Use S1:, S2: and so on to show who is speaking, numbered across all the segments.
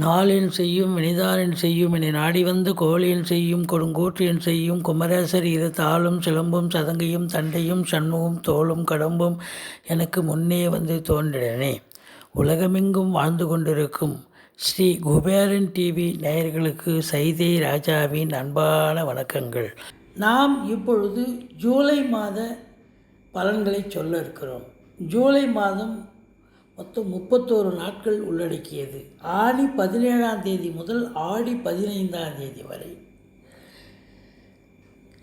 S1: நாளின் செய்யும் வினிதானின் செய்யும் என நாடி வந்த கோழியின் செய்யும் கொடுங்கூற்றியன் செய்யும் குமரேசர் இரு தாளும் சிலம்பும் சதங்கையும் தண்டையும் சண்முகம் தோளும் கடம்பும் எனக்கு முன்னே வந்து தோன்றினே. உலகமெங்கும் வாழ்ந்து கொண்டிருக்கும் ஸ்ரீ குபேரன் டிவி நேயர்களுக்கு சைதை ராஜாவின் அன்பான வணக்கங்கள். நாம் இப்பொழுது ஜூலை மாத பலன்களை சொல்ல இருக்கிறோம். ஜூலை மாதம் மொத்தம் 31 நாட்கள் உள்ளடக்கியது. ஆடி 17ஆம் தேதி முதல் ஆடி 15ஆம் தேதி வரை.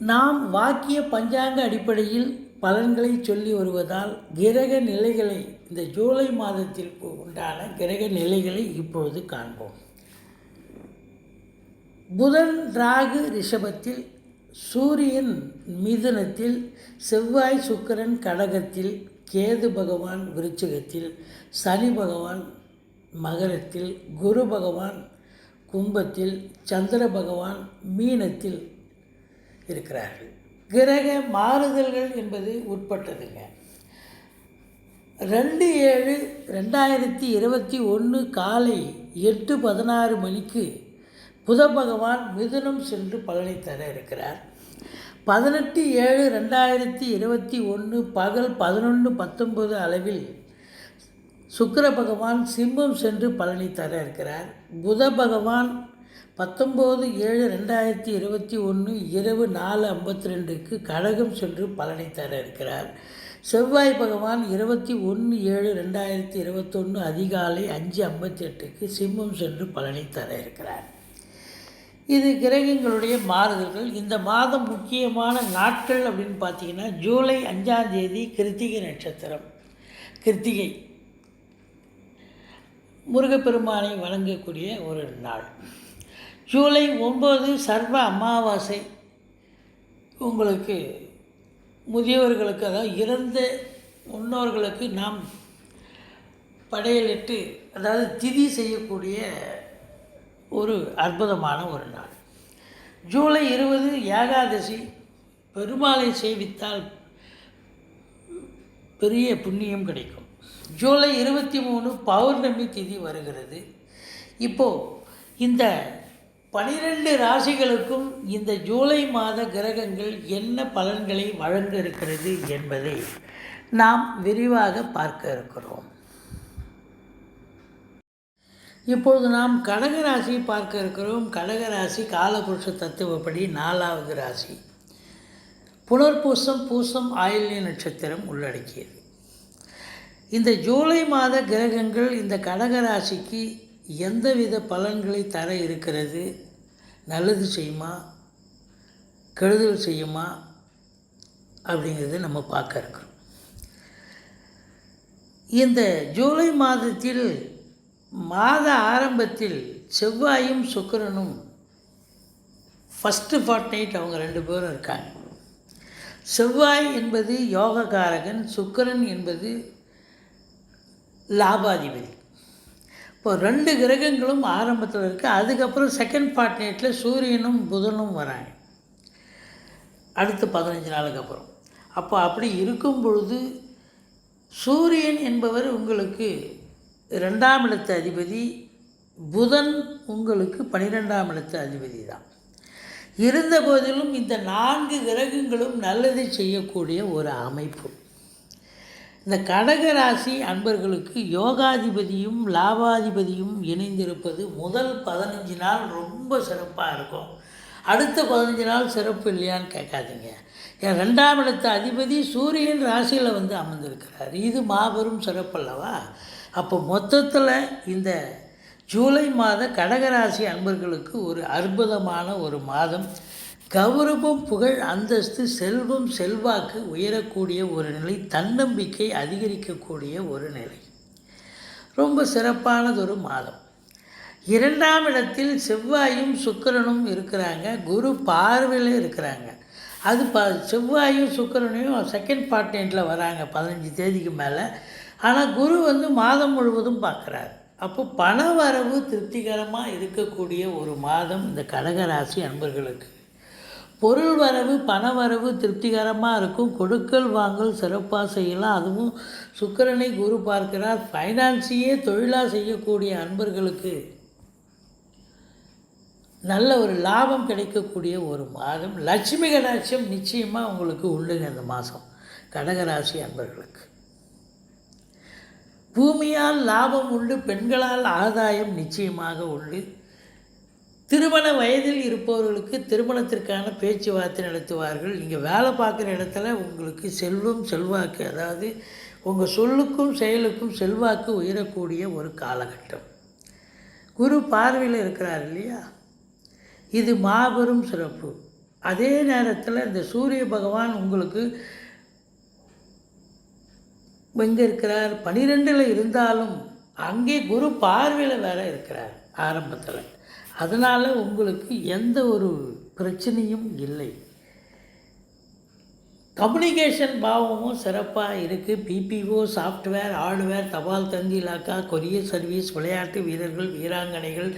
S1: நாம் வாக்கிய பஞ்சாங்க அடிப்படையில் பலன்களை சொல்லி வருவதால் கிரக நிலைகளை, இந்த ஜூலை மாதத்தில் உண்டான கிரக நிலைகளை இப்பொழுது காண்போம். புதன் ராகு ரிஷபத்தில், சூரியன் மிதுனத்தில், செவ்வாய் சுக்கிரன் கடகத்தில், கேது பகவான் விருச்சிகத்தில், சனி பகவான் மகரத்தில், குரு பகவான் கும்பத்தில், சந்திர பகவான் மீனத்தில் இருக்கிறார்கள். கிரக மாறுதல்கள் என்பது உட்பட்டதுங்க. 2/7/2021 காலை 8:16 மணிக்கு புத பகவான் மிதுனம் சென்று பலனை தர இருக்கிறார். 18/7/2021 பகல் 11:19 அளவில் சுக்கிர பகவான் சிம்மம் சென்று பலனை தர இருக்கிறார். புத பகவான் 19/7/2021 இரவு 4:52க்கு கடகம் சென்று பலனை தர இருக்கிறார். செவ்வாய் பகவான் 21/7/2021 அதிகாலை 5:58க்கு சிம்மம் சென்று பலனை தர இருக்கிறார். இது கிரகங்களுடைய மாறுதல்கள். இந்த மாதம் முக்கியமான நாட்கள் அப்படின்னு பார்த்தீங்கன்னா, ஜூலை 5ஆம் தேதி கிருத்திகை நட்சத்திரம். கிருத்திகை முருகப்பெருமானை வணங்கக்கூடிய ஒரு நாள். ஜூலை 9 சர்வ அமாவாசை. உங்களுக்கு முதியவர்களுக்கு, அதாவது இறந்த முன்னோர்களுக்கு நாம் படையலிட்டு, அதாவது திதி செய்யக்கூடிய ஒரு அற்புதமான ஒரு நாள். ஜூலை 20 ஏகாதசி. பெருமாளை சேவித்தால் பெரிய புண்ணியம் கிடைக்கும். ஜூலை 23 பௌர்ணமி திதி வருகிறது. இப்போது இந்த 12 ராசிகளுக்கும் இந்த ஜூலை மாத கிரகங்கள் என்ன பலன்களை வழங்க இருக்கிறது என்பதை நாம் விரிவாக பார்க்க இருக்கிறோம். இப்பொழுது நாம் கடகராசி பார்க்க இருக்கிறோம். கடகராசி காலபுருஷ தத்துவப்படி 4வது ராசி. புனர்பூசம் பூசம் ஆயில்ய நட்சத்திரம் உள்ளடக்கியது. இந்த ஜூலை மாத கிரகங்கள் இந்த கடகராசிக்கு எந்தவித பலன்களை தர இருக்கிறது, நல்லது செய்யுமா கெடுதல் செய்யுமா அப்படிங்கிறத நம்ம பார்க்க இருக்கிறோம். இந்த ஜூலை மாதத்தில் மாத ஆரம்பத்தில் செவ்வாயும் சுக்கிரனும் ஃபஸ்ட்டு ஃபார்ட்நைட் அவங்க 2 பேரும் இருக்காங்க. செவ்வாய் என்பது யோககாரகன், சுக்கிரன் என்பது லாபாதிபதி. இப்போ 2 கிரகங்களும் ஆரம்பத்தில் இருக்குது. அதுக்கப்புறம் செகண்ட் ஃபார்ட்நைட்டில் சூரியனும் புதனும் வராங்க அடுத்து 15 நாளுக்கு அப்புறம். அப்போ அப்படி இருக்கும் பொழுது சூரியன் என்பவர் உங்களுக்கு 2ஆம் இடத்து அதிபதி, புதன் உங்களுக்கு 12ஆம் இடத்து அதிபதி தான். இருந்த போதிலும் இந்த 4 கிரகங்களும் நல்லதை செய்யக்கூடிய ஒரு அமைப்பு. இந்த கடகராசி அன்பர்களுக்கு யோகாதிபதியும் லாபாதிபதியும் இணைந்திருப்பது முதல் 15 நாள் ரொம்ப சிறப்பாக இருக்கும். அடுத்த 15 நாள் சிறப்பு இல்லையான்னு கேட்காதீங்க. என் 2ஆம் இடத்து அதிபதி சூரியன் ராசியில் வந்து அமர்ந்திருக்கிறார். இது மாபெரும் சிறப்பல்லவா? அப்போ மொத்தத்தில் இந்த ஜூலை மாத கடகராசி அன்பர்களுக்கு ஒரு அற்புதமான ஒரு மாதம். கௌரவம், புகழ், அந்தஸ்து, செல்வம், செல்வாக்கு உயரக்கூடிய ஒரு நிலை, தன்னம்பிக்கை அதிகரிக்கக்கூடிய ஒரு நிலை, ரொம்ப சிறப்பானதொரு மாதம். 2ஆம் இடத்தில் செவ்வாயும் சுக்கிரனும் இருக்கிறாங்க. குரு பார்வையில் இருக்கிறாங்க. அது செவ்வாயும் சுக்கிரனையும் செகண்ட் பார்ட்நைட்டில் வராங்க 15 தேதிக்கு மேலே. ஆனால் குரு வந்து மாதம் முழுவதும் பார்க்குறாரு. அப்போ பண வரவு திருப்திகரமாக இருக்கக்கூடிய ஒரு மாதம் இந்த கடகராசி அன்பர்களுக்கு. பொருள் வரவு பண வரவு திருப்திகரமாக இருக்கும். கொடுக்கல் வாங்கல் சிறப்பாக செய்யலாம். அதுவும் சுக்கிரனை குரு பார்க்கிறார். ஃபைனான்ஸையே தொழிலாக செய்யக்கூடிய அன்பர்களுக்கு நல்ல ஒரு லாபம் கிடைக்கக்கூடிய ஒரு மாதம். லட்சுமி கடாட்சம் நிச்சயமாக உங்களுக்கு உண்டுங்க இந்த மாதம் கடகராசி அன்பர்களுக்கு. பூமியால் லாபம் உண்டு, பெண்களால் ஆதாயம் நிச்சயமாக உண்டு. திருமண வயதில் இருப்பவர்களுக்கு திருமணத்திற்கான பேச்சுவார்த்தை நடத்துவார்கள். நீங்கள் வேலை பார்க்குற இடத்துல உங்களுக்கு செல்வம் செல்வாக்கு, அதாவது உங்கள் சொல்லுக்கும் செயலுக்கும் செல்வாக்கு உயரக்கூடிய ஒரு காலகட்டம். குரு பார்வையில் இருக்கிறார் இல்லையா, இது மாபெரும் சிறப்பு. அதே நேரத்தில் இந்த சூரிய பகவான் உங்களுக்கு எங்கே இருக்கிறார், 12ல் இருந்தாலும் அங்கே குரு பார்வையில் வேற இருக்கிறார் ஆரம்பத்தில். அதனால் உங்களுக்கு எந்த ஒரு பிரச்சனையும் இல்லை. கம்யூனிகேஷன் பாவமும் சிறப்பாக இருக்குது. பிபிஓ, சாஃப்ட்வேர், ஹார்ட்வேர், தபால் தந்தி இலாக்கா, கொரியர் சர்வீஸ், விளையாட்டு வீரர்கள், வீராங்கனைகள்,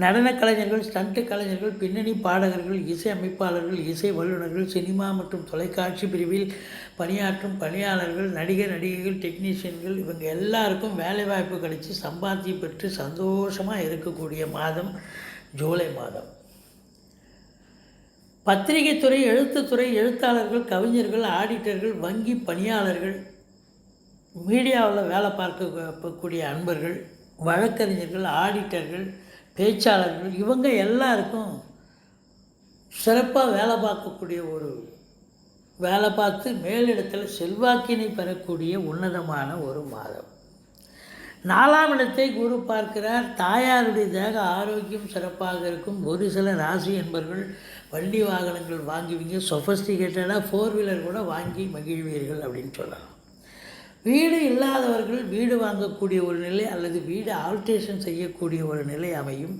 S1: நடன கலைஞர்கள், ஸ்டண்ட் கலைஞர்கள், பின்னணி பாடகர்கள், இசை அமைப்பாளர்கள், இசை வல்லுநர்கள், சினிமா மற்றும் தொலைக்காட்சி பிரிவில் பணியாற்றும் பணியாளர்கள், நடிகர் நடிகைகள், டெக்னீஷியன்கள், இவங்க எல்லாருக்கும் வேலைவாய்ப்பு கிடைச்சி சம்பாத்தியம் பெற்று சந்தோஷமாக இருக்கக்கூடிய மாதம் ஜூலை மாதம். பத்திரிகைத்துறை, எழுத்துத்துறை, எழுத்தாளர்கள், கவிஞர்கள், ஆடிட்டர்கள், வங்கி பணியாளர்கள், மீடியாவில் வேலை பார்க்கக்கூடிய அன்பர்கள், வழக்கறிஞர்கள், ஆடிட்டர்கள், பேச்சாளர்கள், இவங்க எல்லாருக்கும் சிறப்பாக வேலை பார்க்கக்கூடிய ஒரு வேலை பார்த்து மேலிடத்தில் செல்வாக்கினை பெறக்கூடிய உன்னதமான ஒரு மாதம். 4ஆம் இடத்தை குரு பார்க்கிறார். தாயாருடைய தேக ஆரோக்கியம் சிறப்பாக இருக்கும். ஒரு சில ராசி என்பர்கள் வண்டி வாகனங்கள் வாங்குவீங்க. சொஃபஸ்டிகேட்டடாக 4 வீலர் கூட வாங்கி மகிழ்வீர்கள் அப்படின்னு சொல்லலாம். வீடு இல்லாதவர்கள் வீடு வாங்கக்கூடிய ஒரு நிலை அல்லது வீடு ஆல்ட்ரேஷன் செய்யக்கூடிய ஒரு நிலை அமையும்.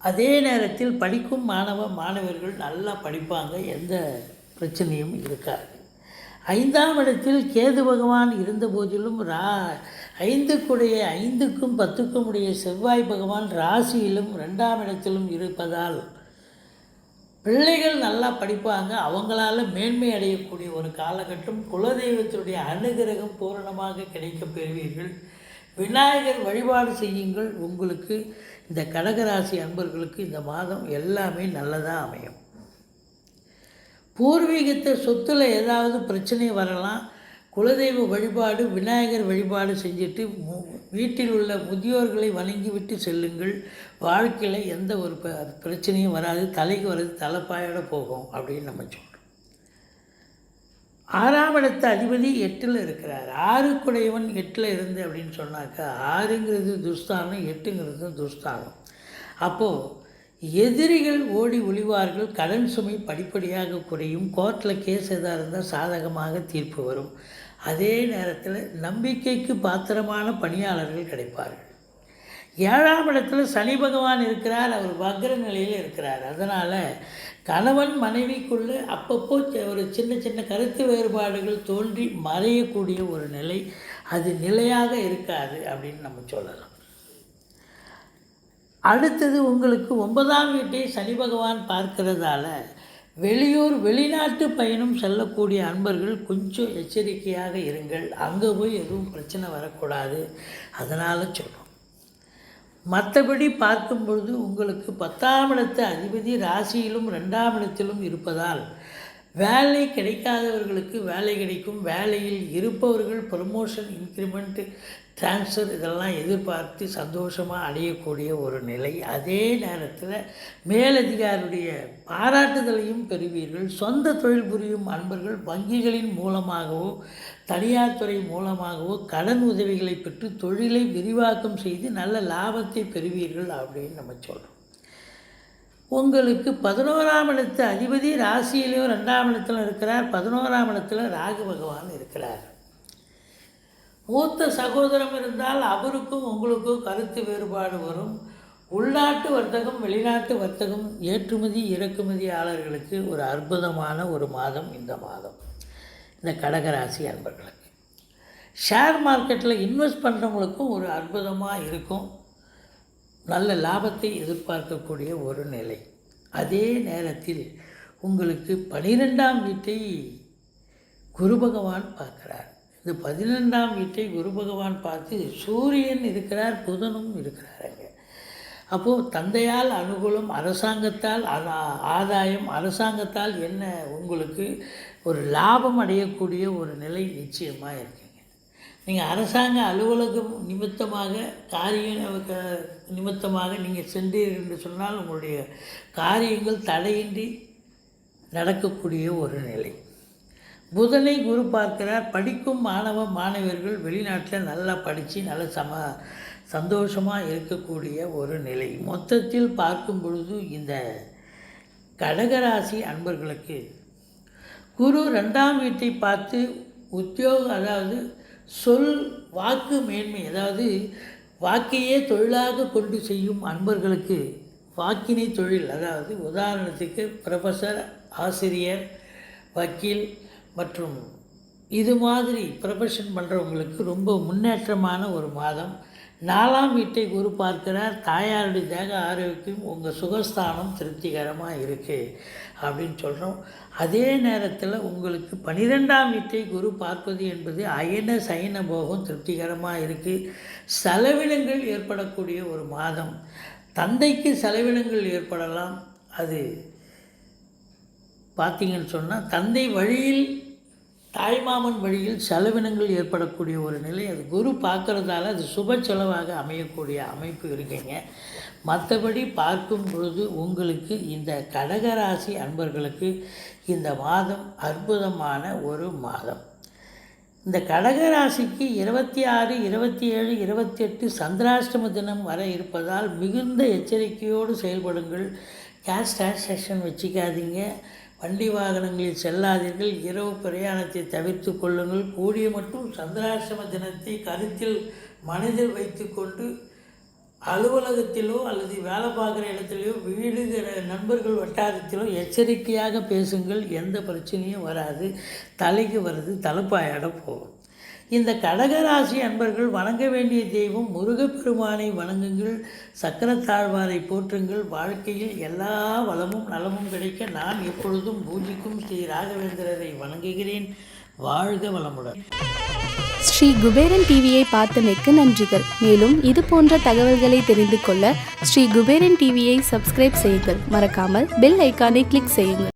S1: அதே நேரத்தில் படிக்கும் மாணவர்கள் நல்லா படிப்பாங்க, எந்த பிரச்சனையும் இருக்காது. 5ஆம் இடத்தில் கேது பகவான் இருந்த போதிலும் 5க்குடைய 5க்கும் 10க்கும் உடைய செவ்வாய் பகவான் ராசியிலும் 2ஆம் இடத்திலும் இருப்பதால் பிள்ளைகள் நல்லா படிப்பாங்க. அவங்களால மேன்மை அடையக்கூடிய ஒரு காலகட்டம். குலதெய்வத்துடைய அனுகிரகம் பூரணமாக கிடைக்கப் பெறுவீர்கள். விநாயகர் வழிபாடு செய்யுங்கள். உங்களுக்கு இந்த கடகராசி அன்பர்களுக்கு இந்த மாதம் எல்லாமே நல்லதாக அமையும். பூர்வீகத்தை சொத்தில் ஏதாவது பிரச்சனை வரலாம். குலதெய்வ வழிபாடு, விநாயகர் வழிபாடு செஞ்சுட்டு வீட்டில் உள்ள முதியோர்களை வணங்கிவிட்டு செல்லுங்கள். வாழ்க்கையில் எந்த ஒரு பிரச்சனையும் வராது. தலைக்கு வர்றது தலைப்பாயோட போகும் அப்படின்னு நம்ம சொல்கிறோம். 6ஆம் இடத்து அதிபதி 8ல் இருக்கிறார். 6க்குடையவன் 8ல் இருந்து அப்படின்னு சொன்னாக்கா 6ங்கிறது துஸ்தானம், 8ங்கிறது துஸ்தானம். அப்போது எதிரிகள் ஓடி ஒளிவார்கள். கடன் சுமை படிப்படியாக குறையும். கோர்ட்டில் கேஸ் எதாக இருந்தால் சாதகமாக தீர்ப்பு வரும். அதே நேரத்தில் நம்பிக்கைக்கு பாத்திரமான பணியாளர்கள் கிடைப்பார்கள். 7ஆம் இடத்துல சனி பகவான் இருக்கிறார். அவர் வக்ர நிலையில் இருக்கிறார். அதனால் கணவன் மனைவிக்குள்ளே அப்பப்போ ஒரு சின்ன சின்ன கருத்து வேறுபாடுகள் தோன்றி மறையக்கூடிய ஒரு நிலை, அது நிலையாக இருக்காது அப்படின்னு நம்ம சொல்லலாம். அடுத்தது உங்களுக்கு 9ஆம் வீட்டை சனி பகவான் பார்க்கிறதால வெளியூர் வெளிநாட்டு பயணம் செல்லக்கூடிய அன்பர்கள் கொஞ்சம் எச்சரிக்கையாக இருங்கள். அங்கே போய் எதுவும் பிரச்சனை வரக்கூடாது, அதனால் சொல்கிறோம். மற்றபடி பார்க்கும் பொழுது உங்களுக்கு 10ஆம் இடத்து அதிபதி ராசியிலும் 2ஆம் இடத்திலும் இருப்பதால் வேலை கிடைக்காதவர்களுக்கு வேலை கிடைக்கும். வேலையில் இருப்பவர்கள் ப்ரமோஷன், இன்க்ரிமெண்ட், ட்ரான்ஸ்ஃபர் இதெல்லாம் எதிர்பார்த்து சந்தோஷமாக அடையக்கூடிய ஒரு நிலை. அதே நேரத்தில் மேலதிகாரியுடைய பாராட்டுதலையும் பெறுவீர்கள். சொந்த தொழில் புரியும் அன்பர்கள் வங்கிகளின் மூலமாகவோ தனியார் துறை மூலமாகவோ கடன் உதவிகளை பெற்று தொழிலை விரிவாக்கம் செய்து நல்ல லாபத்தை பெறுவீர்கள் அப்படின்னு நம்ம சொல்கிறோம். உங்களுக்கு 11ஆம் இடத்து அதிபதி ராசியிலையும் 2ஆம் இடத்துல இருக்கிறார். 11ஆம் இடத்துல ராகு பகவான் இருக்கிறார். மூத்த சகோதரம் இருந்தால் அவருக்கும் உங்களுக்கும் கருத்து வேறுபாடு வரும். உள்நாட்டு வர்த்தகம், வெளிநாட்டு வர்த்தகம், ஏற்றுமதி இறக்குமதியாளர்களுக்கு ஒரு அற்புதமான ஒரு மாதம் இந்த மாதம், இந்த கடகராசி அன்பர்களுக்கு. ஷேர் மார்க்கெட்டில் இன்வெஸ்ட் பண்ணுறவங்களுக்கும் ஒரு அற்புதமாக இருக்கும். நல்ல லாபத்தை எதிர்பார்க்கக்கூடிய ஒரு நிலை. அதே நேரத்தில் உங்களுக்கு 12ஆம் வீட்டை குரு பகவான் பார்க்குறார். இந்த 12ஆம் வீட்டை குரு பகவான் பார்த்து சூரியன் இருக்கிறார், புதனும் இருக்கிறாருங்க. அப்போது தந்தையால் அனுகூலம், அரசாங்கத்தால் ஆதாயம், அரசாங்கத்தால் என்ன உங்களுக்கு ஒரு லாபம் அடையக்கூடிய ஒரு நிலை நிச்சயமாக இருக்குங்க. நீங்கள் அரசாங்க அலுவலகம் நிமித்தமாக நிமித்தமாக நீங்கள் சென்றீர்கள் என்று சொன்னால் உங்களுடைய காரியங்கள் தடையின்றி நடக்கக்கூடிய ஒரு நிலை. புதனை குரு பார்க்கிறார். படிக்கும் மாணவர்கள் வெளிநாட்டில் நல்லா படித்து நல்ல சந்தோஷமாக இருக்கக்கூடிய ஒரு நிலை. மொத்தத்தில் பார்க்கும் பொழுது இந்த கடகராசி அன்பர்களுக்கு குரு 2ஆம் வீட்டை பார்த்து உத்தியோகம், அதாவது வாக்கு மேன்மை, அதாவது வாக்கையே தொழிலாக கொண்டு செய்யும் அன்பர்களுக்கு வாக்கினை தொழில், அதாவது உதாரணத்துக்கு ப்ரொஃபஸர், ஆசிரியர், வக்கீல் மற்றும் இது மாதிரி ப்ரொஃபஷன் பண்ணுறவங்களுக்கு ரொம்ப முன்னேற்றமான ஒரு மாதம். 4ஆம் வீட்டை குரு பார்க்கிறார். தாயாருடைய தேக ஆரோக்கியம், உங்கள் சுகஸ்தானம் திருப்திகரமாக இருக்குது அப்படின்னு சொல்கிறோம். அதே நேரத்தில் உங்களுக்கு 12ஆம் வீட்டை குரு பார்ப்பது என்பது அயன சயன போகம் திருப்திகரமாக இருக்குது. செலவினங்கள் ஏற்படக்கூடிய ஒரு மாதம். தந்தைக்கு செலவினங்கள் ஏற்படலாம். அது பார்த்திங்கன்னு சொன்னால் தந்தை வழியில், தாய்மாமன் வழியில் செலவினங்கள் ஏற்படக்கூடிய ஒரு நிலை. அது குரு பார்க்குறதால அது சுப செலவாக அமையக்கூடிய அமைப்பு இருக்குங்க. மற்றபடி பார்க்கும் பொழுது உங்களுக்கு இந்த கடகராசி அன்பர்களுக்கு இந்த மாதம் அற்புதமான ஒரு மாதம். இந்த கடகராசிக்கு 26, 27, 28 சந்திராஷ்டம தினம் வர இருப்பதால் மிகுந்த எச்சரிக்கையோடு செயல்படுங்கள். கேஷ் டிரான்சாக்ஷன் வச்சுக்காதீங்க. வண்டி வாகனங்களில் செல்லாதீர்கள். இரவு பிரயாணத்தை தவிர்த்து கொள்ளுங்கள். கூடிய மட்டும் சந்திராஷ்டம தினத்தை கருத்தில் மனதில் வைத்து கொண்டு அலுவலகத்திலோ அல்லது வேலை பார்க்குற இடத்துலையோ, வீடு, நண்பர்கள் வட்டாரத்திலோ எச்சரிக்கையாக பேசுங்கள். எந்த பிரச்சனையும் வராது. தலைக்கு வருது, தலைப்பாயோட போகும். இந்த கடகராசி அன்பர்கள் வணங்க வேண்டிய தெய்வம் முருகப்பெருமானை வணங்குங்கள். சக்கரத்தாழ்வாரை போற்றுங்கள். வாழ்க்கையில் எல்லா வளமும் நலமும் கிடைக்க நான் எப்பொழுதும் பூஜிக்கும் ஸ்ரீ ராகவேந்திரரை வணங்குகிறேன். வாழ்க வளமுடன்.
S2: ஸ்ரீ குபேரன் டிவியை பார்த்தமைக்கு நன்றிகள். மேலும் இது போன்ற தகவல்களை தெரிந்து கொள்ள ஸ்ரீ குபேரன் டிவியை சப்ஸ்கிரைப் செய்யுங்கள். மறக்காமல் பெல் ஐக்கானை கிளிக் செய்யுங்கள்.